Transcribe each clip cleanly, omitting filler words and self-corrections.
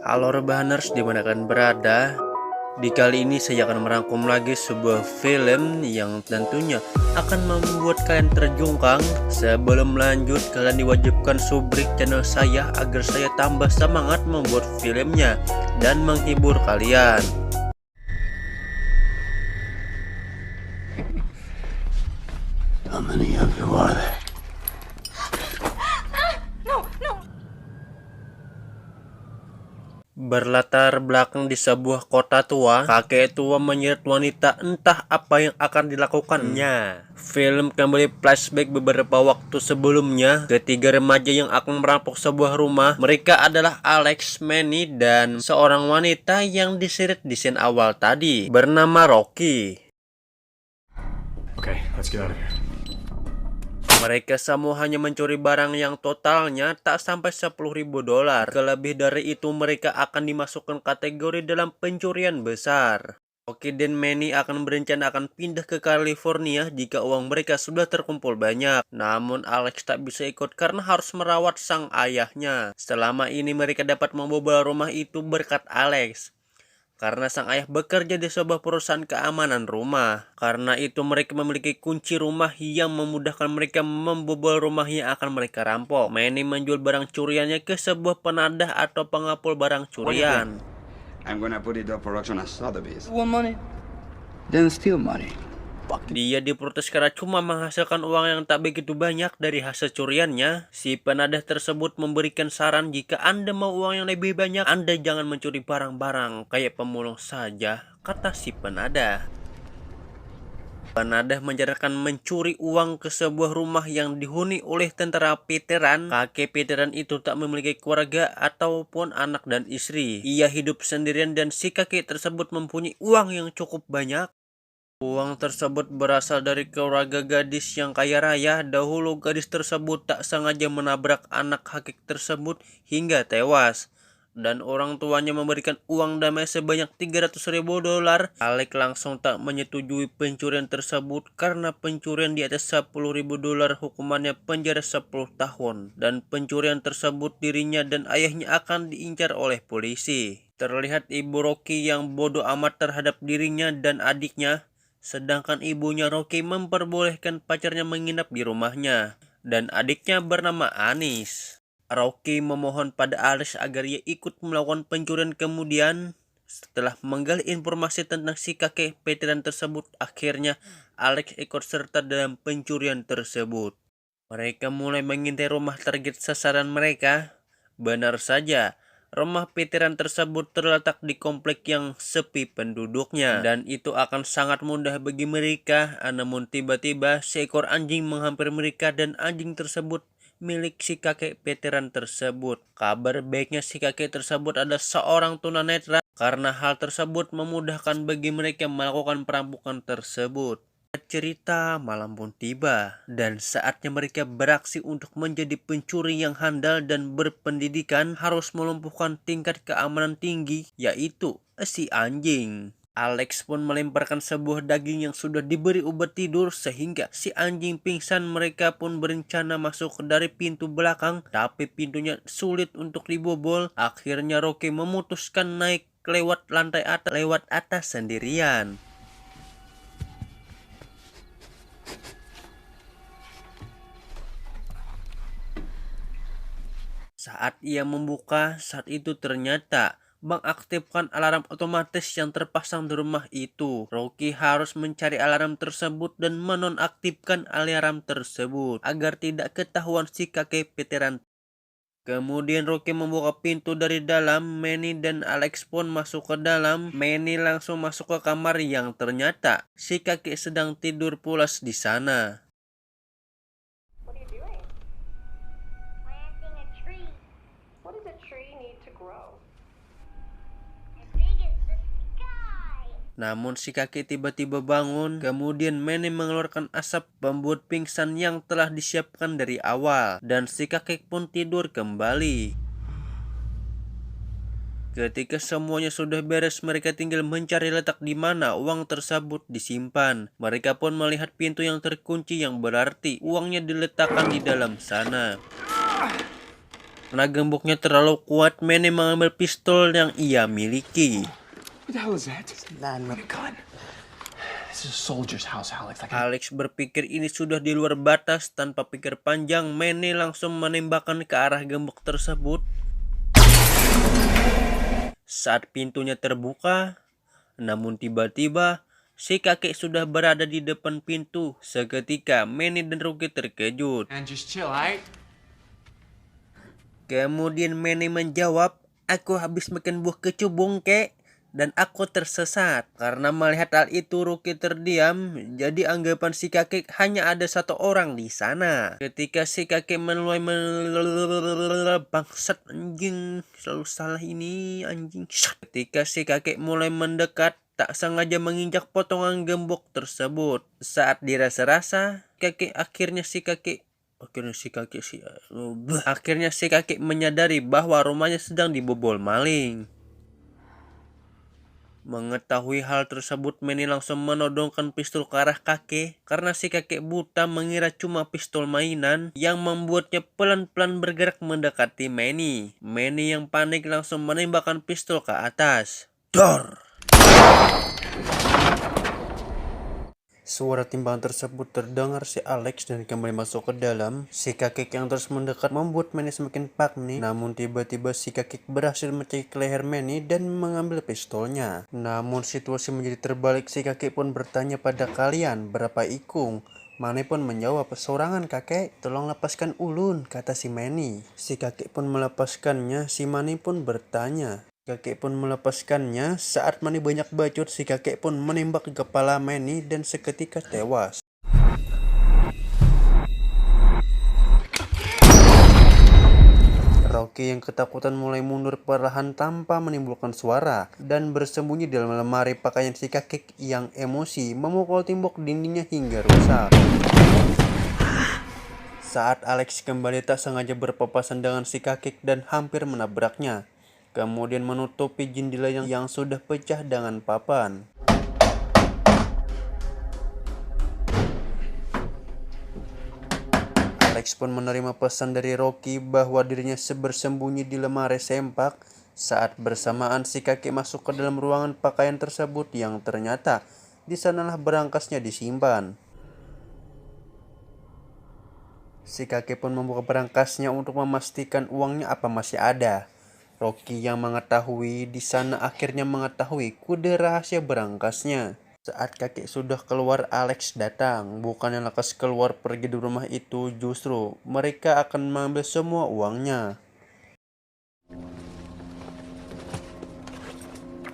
Halo Rebahaners, dimana kalian berada? Di kali ini saya akan merangkum lagi sebuah film yang tentunya akan membuat kalian terjungkang. Sebelum lanjut, kalian diwajibkan subscribe channel saya agar saya tambah semangat membuat filmnya dan menghibur kalian. How many of you are there? Berlatar belakang di sebuah kota tua, kakek tua menyeret wanita, entah apa yang akan dilakukannya. Film kembali flashback beberapa waktu sebelumnya. Ketiga remaja yang akan merampok sebuah rumah. Mereka adalah Alex, Manny, dan seorang wanita yang diseret di scene awal tadi, bernama Rocky. Okay, let's get out of here. Mereka semua hanya mencuri barang yang totalnya tak sampai $10.000. Kelebih dari itu mereka akan dimasukkan kategori dalam pencurian besar. Rocky dan Manny akan berencana akan pindah ke California jika uang mereka sudah terkumpul banyak. Namun Alex tak bisa ikut karena harus merawat sang ayahnya. Selama ini mereka dapat membobol rumah itu berkat Alex, karena sang ayah bekerja di sebuah perusahaan keamanan rumah. Karena itu mereka memiliki kunci rumah yang memudahkan mereka membobol rumah yang akan mereka rampok. Manny menjual barang curiannya ke sebuah penadah atau pengapul barang curian. I'm gonna put it up for auction as Sotheby's. Want money? Then steal money. Dia diprotes karena cuma menghasilkan uang yang tak begitu banyak dari hasil curiannya. Si penadah tersebut memberikan saran, jika Anda mau uang yang lebih banyak, Anda jangan mencuri barang-barang kayak pemulung saja, kata si penadah. Penadah menyarankan mencuri uang ke sebuah rumah yang dihuni oleh tentara veteran. Kakek veteran itu tak memiliki keluarga ataupun anak dan istri. Ia hidup sendirian dan si kakek tersebut mempunyai uang yang cukup banyak. Uang tersebut berasal dari keluarga gadis yang kaya raya. Dahulu gadis tersebut tak sengaja menabrak anak kakek tersebut hingga tewas, dan orang tuanya memberikan uang damai sebanyak $300.000. Alex langsung tak menyetujui pencurian tersebut karena pencurian di atas $10.000 hukumannya penjara 10 tahun, dan pencurian tersebut dirinya dan ayahnya akan diincar oleh polisi. Terlihat ibu Rocky yang bodoh amat terhadap dirinya dan adiknya, sedangkan ibunya Rocky memperbolehkan pacarnya menginap di rumahnya, dan adiknya bernama Anis. Rocky memohon pada Alex agar ia ikut melakukan pencurian. Kemudian, setelah menggali informasi tentang si kakek veteran tersebut, akhirnya Alex ikut serta dalam pencurian tersebut. Mereka mulai mengintai rumah target sasaran mereka. Benar saja, rumah veteran tersebut terletak di komplek yang sepi penduduknya, dan itu akan sangat mudah bagi mereka. Namun tiba-tiba seekor anjing menghampiri mereka, dan anjing tersebut milik si kakek veteran tersebut. Kabar baiknya, si kakek tersebut adalah seorang tunanetra. Karena hal tersebut memudahkan bagi mereka melakukan perampokan tersebut. Cerita malam pun tiba, dan saatnya mereka beraksi untuk menjadi pencuri yang handal dan berpendidikan. Harus melumpuhkan tingkat keamanan tinggi, yaitu si anjing. Alex pun melemparkan sebuah daging yang sudah diberi obat tidur sehingga si anjing pingsan. Mereka pun berencana masuk dari pintu belakang, tapi pintunya sulit untuk dibobol. Akhirnya Rocky memutuskan naik lewat lantai atas sendirian. Saat ia membuka, saat itu ternyata mengaktifkan alarm otomatis yang terpasang di rumah itu. Rocky harus mencari alarm tersebut dan menonaktifkan alarm tersebut agar tidak ketahuan si kakek veteran. Kemudian Rocky membuka pintu dari dalam. Manny dan Alex pun masuk ke dalam. Manny langsung masuk ke kamar yang ternyata si kakek sedang tidur pulas di sana. Namun si kakek tiba-tiba bangun. Kemudian Manny mengeluarkan asap pembuat pingsan yang telah disiapkan dari awal, dan si kakek pun tidur kembali. Ketika semuanya sudah beres, mereka tinggal mencari letak di mana uang tersebut disimpan. Mereka pun melihat pintu yang terkunci, yang berarti uangnya diletakkan di dalam sana. Karena gemboknya terlalu kuat, Manny mengambil pistol yang ia miliki. What the hell is that? Not a gun. This is a soldier's house, Alex. Alex berpikir ini sudah di luar batas. Tanpa pikir panjang, Manny langsung menembakkan ke arah gembok tersebut. Saat pintunya terbuka, namun tiba-tiba si kakek sudah berada di depan pintu. Seketika Manny dan Rocky terkejut. And just chill, alright? Kemudian Manny menjawab, "Aku habis makan buah kecubung, kek. Dan aku tersesat." Karena melihat hal itu, Rocky terdiam. Jadi anggapan si kakek hanya ada satu orang di sana. Ketika si kakek mulai bangsat anjing, selalu salah ini anjing. Ketika si kakek mulai mendekat, tak sengaja menginjak potongan gembok tersebut. Saat dirasa-rasa, akhirnya si kakek menyadari bahwa rumahnya sedang dibobol maling. Mengetahui hal tersebut, Manny langsung menodongkan pistol ke arah kakek. Karena si kakek buta mengira cuma pistol mainan, yang membuatnya pelan-pelan bergerak mendekati Manny. Manny yang panik langsung menembakkan pistol ke atas. Dor! Suara timbangan tersebut terdengar si Alex dan kembali masuk ke dalam. Si kakek yang terus mendekat membuat Manny semakin panik. Namun tiba-tiba si kakek berhasil mencekik leher Manny dan mengambil pistolnya. Namun situasi menjadi terbalik. Si kakek pun bertanya pada kalian, "Berapa ikung?" Manny pun menjawab, "Sorangan kakek, tolong lepaskan ulun," kata si Manny. Si kakek pun melepaskannya. Si Manny pun bertanya. Kakek pun melepaskannya. Saat Manny banyak bacot, si kakek pun menembak ke kepala Manny dan seketika tewas. Rocky yang ketakutan mulai mundur perlahan tanpa menimbulkan suara dan bersembunyi dalam lemari pakaian si kakek yang emosi memukul tembok dindingnya hingga rusak. Saat Alex kembali, tak sengaja berpapasan dengan si kakek dan hampir menabraknya. Kemudian menutupi jendela yang sudah pecah dengan papan. Alex pun menerima pesan dari Rocky bahwa dirinya bersembunyi di lemari sempak. Saat bersamaan si kakek masuk ke dalam ruangan pakaian tersebut yang ternyata di sanalah berangkasnya disimpan. Si kakek pun membuka berangkasnya untuk memastikan uangnya apa masih ada. Rocky yang mengetahui di sana akhirnya mengetahui kode rahasia berangkasnya. Saat kakek sudah keluar, Alex datang. Bukannya lekas keluar pergi dari rumah itu, justru mereka akan mengambil semua uangnya.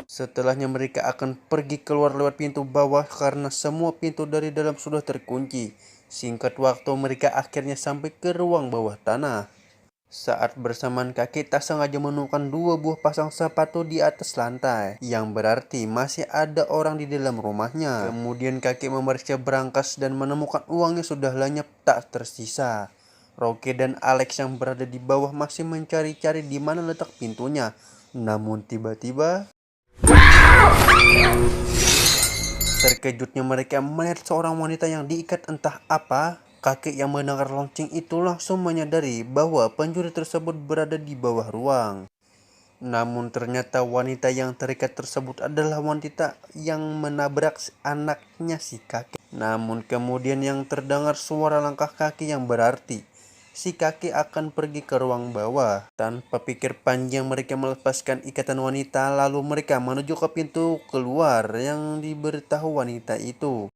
Setelahnya mereka akan pergi keluar lewat pintu bawah karena semua pintu dari dalam sudah terkunci. Singkat waktu mereka akhirnya sampai ke ruang bawah tanah. Saat bersamaan kakek tak sengaja menemukan 2 buah pasang sepatu di atas lantai, yang berarti masih ada orang di dalam rumahnya. Kemudian kakek memeriksa berangkas dan menemukan uangnya sudah lenyap tak tersisa. Rocky dan Alex yang berada di bawah masih mencari-cari di mana letak pintunya. Namun tiba-tiba terkejutnya mereka melihat seorang wanita yang diikat entah apa. Kakek yang mendengar lonceng itu langsung menyadari bahwa pencuri tersebut berada di bawah ruang. Namun ternyata wanita yang terikat tersebut adalah wanita yang menabrak anaknya si kakek. Namun kemudian yang terdengar suara langkah kaki yang berarti si kakek akan pergi ke ruang bawah. Tanpa pikir panjang mereka melepaskan ikatan wanita lalu mereka menuju ke pintu keluar yang diberitahu wanita itu.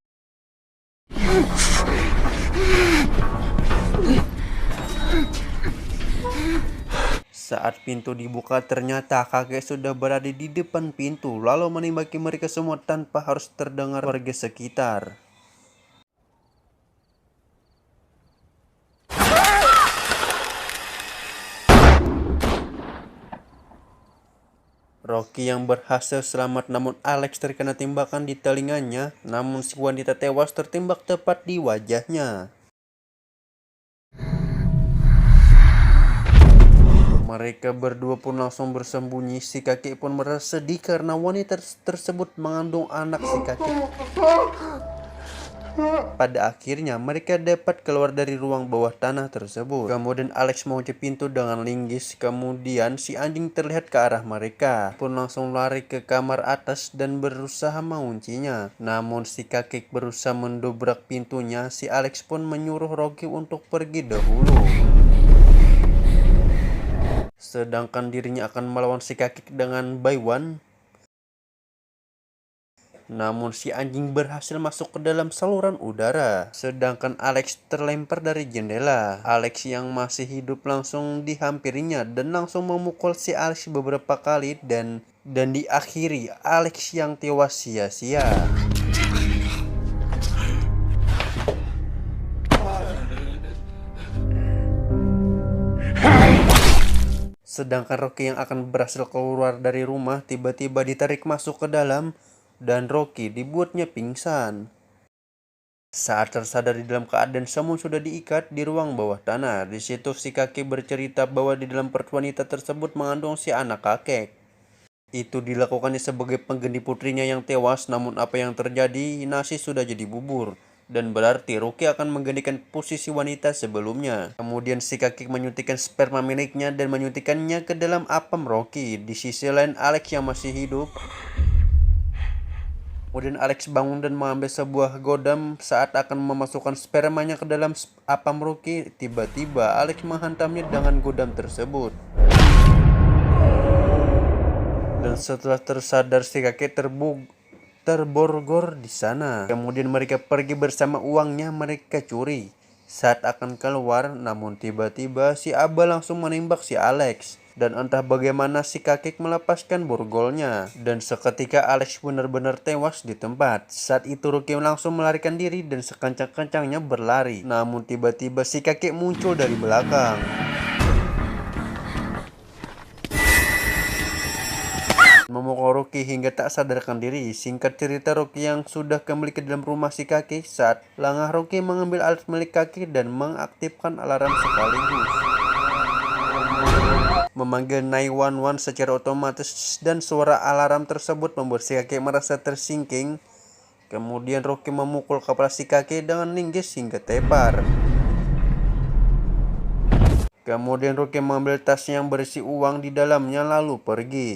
Saat pintu dibuka ternyata kakek sudah berada di depan pintu lalu menembaki mereka semua tanpa harus terdengar warga sekitar. Rocky yang berhasil selamat namun Alex terkena tembakan di telinganya, namun si wanita tewas tertembak tepat di wajahnya. Mereka berdua pun langsung bersembunyi. Si kakek pun merasa sedih karena wanita tersebut mengandung anak si kakek. Pada akhirnya mereka dapat keluar dari ruang bawah tanah tersebut. Kemudian Alex mengunci pintu dengan linggis. Kemudian si anjing terlihat ke arah mereka, pun langsung lari ke kamar atas dan berusaha menguncinya. Namun si kakek berusaha mendobrak pintunya. Si Alex pun menyuruh Rocky untuk pergi dahulu, sedangkan dirinya akan melawan si kakek dengan Baywan. Namun si anjing berhasil masuk ke dalam saluran udara, sedangkan Alex terlempar dari jendela. Alex yang masih hidup langsung dihampirinya dan langsung memukul si Alex beberapa kali dan diakhiri Alex yang tewas sia-sia. Sedangkan Rocky yang akan berhasil keluar dari rumah tiba-tiba ditarik masuk ke dalam dan Rocky dibuatnya pingsan. Saat tersadar di dalam keadaan semua sudah diikat di ruang bawah tanah. Di situ si kakek bercerita bahwa di dalam perut wanita tersebut mengandung si anak kakek. Itu dilakukannya sebagai pengganti putrinya yang tewas, namun apa yang terjadi, nasi sudah jadi bubur. Dan berarti Rocky akan menggantikan posisi wanita sebelumnya. Kemudian si kakek menyuntikkan sperma miliknya dan menyuntikkannya ke dalam apam Rocky. Di sisi lain Alex yang masih hidup. Kemudian Alex bangun dan mengambil sebuah godam. Saat akan memasukkan spermanya ke dalam apam Rocky, tiba-tiba Alex menghantamnya dengan godam tersebut. Dan setelah tersadar si kakek terborgol di sana. Kemudian mereka pergi bersama uangnya mereka curi. Saat akan keluar, namun tiba-tiba si Abah langsung menembak si Alex. Dan entah bagaimana si kakek melepaskan borgolnya. Dan seketika Alex benar-benar tewas di tempat. Saat itu Rocky langsung melarikan diri dan sekencang-kencangnya berlari. Namun tiba-tiba si kakek muncul dari belakang. Memukul Rocky hingga tak sadarkan diri. Singkat cerita, Rocky yang sudah kembali ke dalam rumah si kakek. Saat lengah, Rocky mengambil alat milik kakek dan mengaktifkan alarm sekaligus memanggil 911 secara otomatis, dan suara alarm tersebut membuat si kakek merasa tersingking. Kemudian Rocky memukul kepala si kakek dengan linggis hingga tepar. Kemudian Rocky mengambil tasnya yang berisi uang di dalamnya lalu pergi.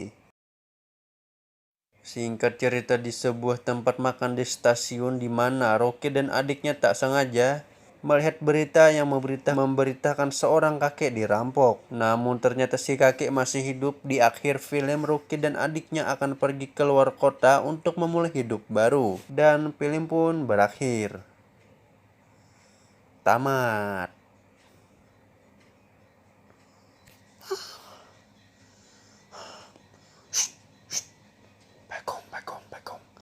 Singkat cerita, di sebuah tempat makan di stasiun di mana Rocky dan adiknya tak sengaja melihat berita yang memberitakan seorang kakek dirampok. Namun ternyata si kakek masih hidup. Di akhir film, Rocky dan adiknya akan pergi keluar kota untuk memulai hidup baru. Dan film pun berakhir. Tamat.